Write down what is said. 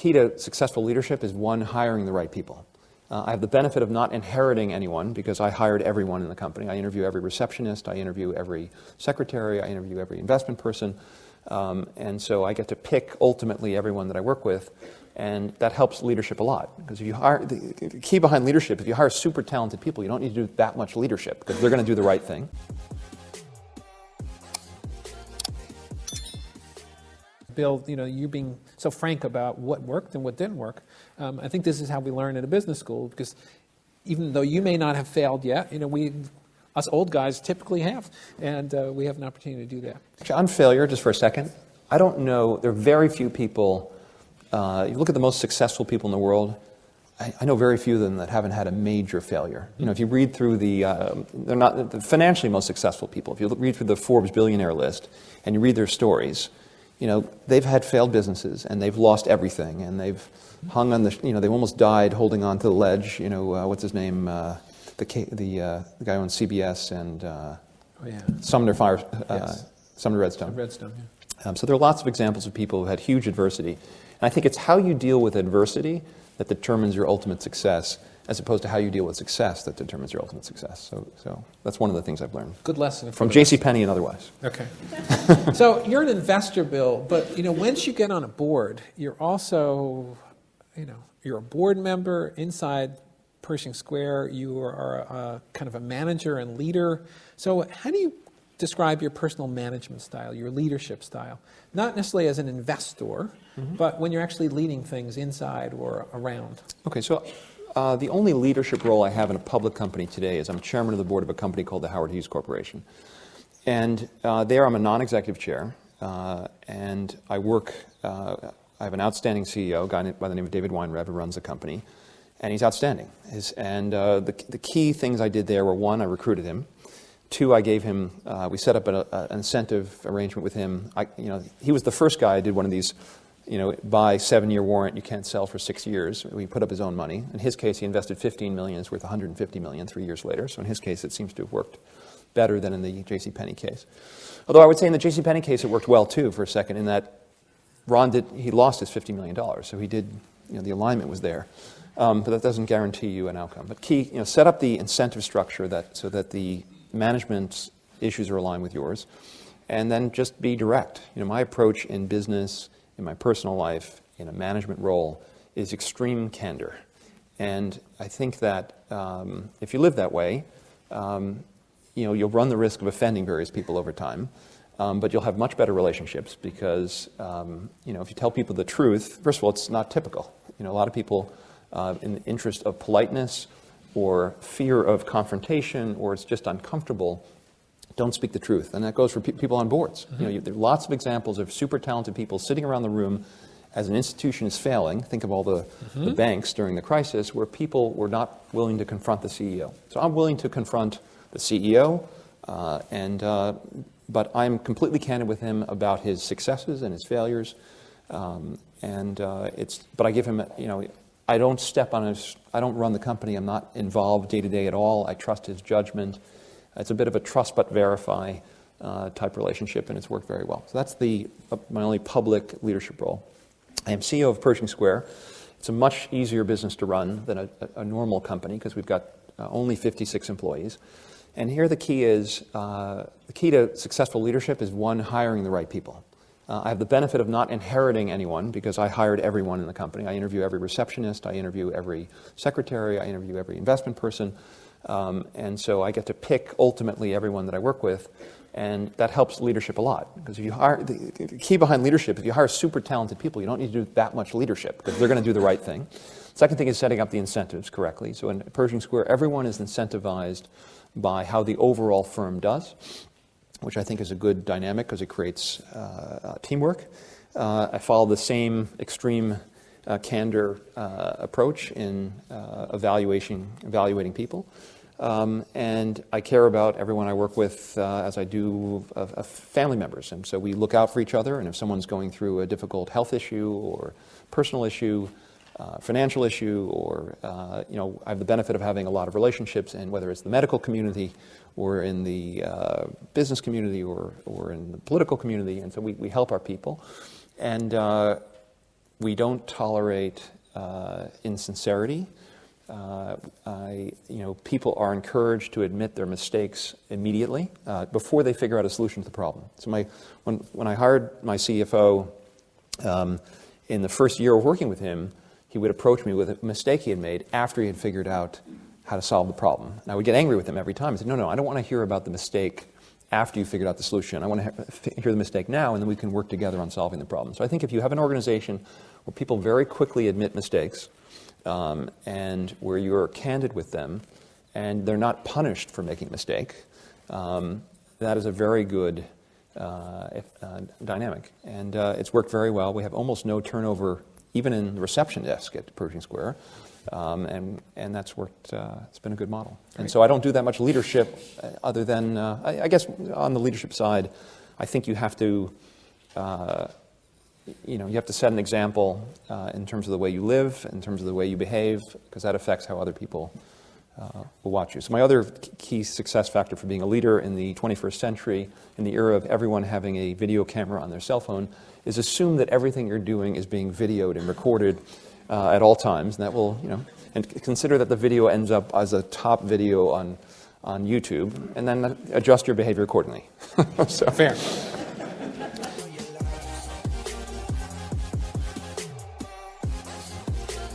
key to successful leadership is, one, hiring the right people. I have the benefit of not inheriting anyone because I hired everyone in the company. I interview every receptionist, I interview every secretary, I interview every investment person. And so I get to pick ultimately everyone that I work with, and that helps leadership a lot. Because if you hire, the key behind leadership, if you hire super talented people, you don't need to do that much leadership because they're going to do the right thing. Bill, you being so frank about what worked and what didn't work. I think this is how we learn at a business school, because even though you may not have failed yet, us old guys typically have, and we have an opportunity to do that. Actually, on failure, just for a second, I don't know, there are very few people, you look at the most successful people in the world, I know very few of them that haven't had a major failure. If you read through they're not the financially most successful people, if you read through the Forbes billionaire list and you read their stories, they've had failed businesses and they've lost everything and they've hung on they've almost died holding on to the ledge. What's his name? The guy on CBS and Sumner Redstone. Redstone, yeah. So there are lots of examples of people who had huge adversity. And I think it's how you deal with adversity that determines your ultimate success, as opposed to how you deal with success that determines your ultimate success. So that's one of the things I've learned. Good lesson. From JCPenney and otherwise. Okay. So you're an investor, Bill, but once you get on a board, you're also, you're a board member inside Pershing Square. You are a kind of a manager and leader. So how do you describe your personal management style, your leadership style? Not necessarily as an investor, but when you're actually leading things inside or around. Okay, so the only leadership role I have in a public company today is I'm chairman of the board of a company called the Howard Hughes Corporation. And there I'm a non-executive chair, and I work, I have an outstanding CEO, a guy by the name of David Weinrev, who runs the company, and he's outstanding. The key things I did there were, one, I recruited him. Two, I gave him, we set up an incentive arrangement with him. He was the first guy I did one of these, buy 7-year warrant, you can't sell for 6 years. We put up his own money. In his case, he invested $15 million, it's worth $150 million 3 years later. So in his case, it seems to have worked better than in the JCPenney case. Although I would say in the JCPenney case, it worked well too for a second, in that he lost his $50 million. So he did, the alignment was there. But that doesn't guarantee you an outcome. But key, set up the incentive structure so that the management issues are aligned with yours, and then just be direct. My approach in business, in my personal life, in a management role, is extreme candor. And I think that if you live that way, you'll run the risk of offending various people over time, but you'll have much better relationships because, if you tell people the truth, first of all, it's not typical. A lot of people, in the interest of politeness or fear of confrontation, or it's just uncomfortable, don't speak the truth. And that goes for people on boards. There are lots of examples of super talented people sitting around the room as an institution is failing. Think of all the banks during the crisis where people were not willing to confront the CEO. So I'm willing to confront the CEO, but I'm completely candid with him about his successes and his failures. But I give him, I don't step on I don't run the company. I'm not involved day to day at all. I trust his judgment. It's a bit of a trust but verify type relationship, and it's worked very well. So that's my only public leadership role. I am CEO of Pershing Square. It's a much easier business to run than a normal company because we've got only 56 employees. And here the key to successful leadership is, one, hiring the right people. I have the benefit of not inheriting anyone because I hired everyone in the company. I interview every receptionist, I interview every secretary, I interview every investment person. And so I get to pick ultimately everyone that I work with, and that helps leadership a lot. Because if you hire, the key behind leadership, if you hire super talented people, you don't need to do that much leadership because they're going to do the right thing. Second thing is setting up the incentives correctly. So in Pershing Square, everyone is incentivized by how the overall firm does, which I think is a good dynamic because it creates teamwork. I follow the same extreme candor approach in evaluating people. And I care about everyone I work with as I do of family members. And so we look out for each other, and if someone's going through a difficult health issue or personal issue, financial issue, or I have the benefit of having a lot of relationships, and whether it's the medical community or in the business community or in the political community, and so we help our people. And We don't tolerate insincerity. People are encouraged to admit their mistakes immediately before they figure out a solution to the problem. So when I hired my CFO, in the first year of working with him, he would approach me with a mistake he had made after he had figured out how to solve the problem. And I would get angry with him every time. I said, no, I don't want to hear about the mistake after you figured out the solution. I want to hear the mistake now, and then we can work together on solving the problem. So I think if you have an organization where people very quickly admit mistakes, and where you're candid with them, and they're not punished for making a mistake, that is a very good dynamic. And it's worked very well. We have almost no turnover, even in the reception desk at Pershing Square. And that's worked, it's been a good model. And so I don't do that much leadership other than, I guess on the leadership side, I think you have to, you have to set an example in terms of the way you live, in terms of the way you behave, because that affects how other people will watch you. So my other key success factor for being a leader in the 21st century, in the era of everyone having a video camera on their cell phone, is assume that everything you're doing is being videoed and recorded at all times, and that will, and consider that the video ends up as a top video on YouTube, and then adjust your behavior accordingly. Fair.